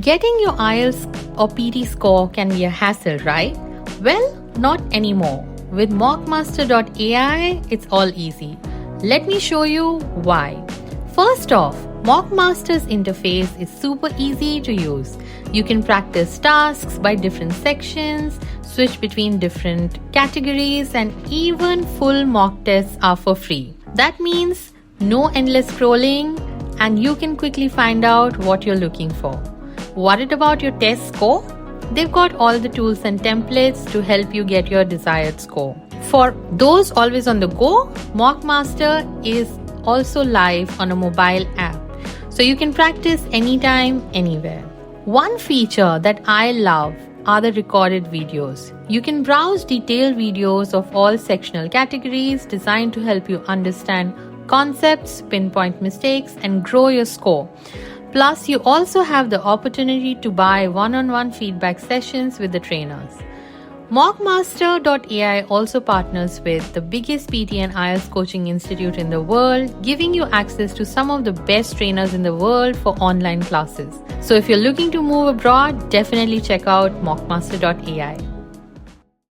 Getting your IELTS or PT score can be a hassle, right? Well, not anymore. With Mockmaster.ai, it's all easy. Let me show you why. First off, Mockmaster's interface is super easy to use. You can practice tasks by different sections, switch between different categories, and even full mock tests are for free. That means no endless scrolling, and you can quickly find out what you're looking for. Worried about your test score? They've got all the tools and templates to help you get your desired score. For those always on the go, Mockmaster is also live on a mobile app, so you can practice anytime, anywhere. One feature that I love are the recorded videos. You can browse detailed videos of all sectional categories designed to help you understand concepts, pinpoint mistakes, and grow your score. Plus, you also have the opportunity to buy one-on-one feedback sessions with the trainers. Mockmaster.ai also partners with the biggest PT and IELTS coaching institute in the world, giving you access to some of the best trainers in the world for online classes. So if you're looking to move abroad, definitely check out Mockmaster.ai.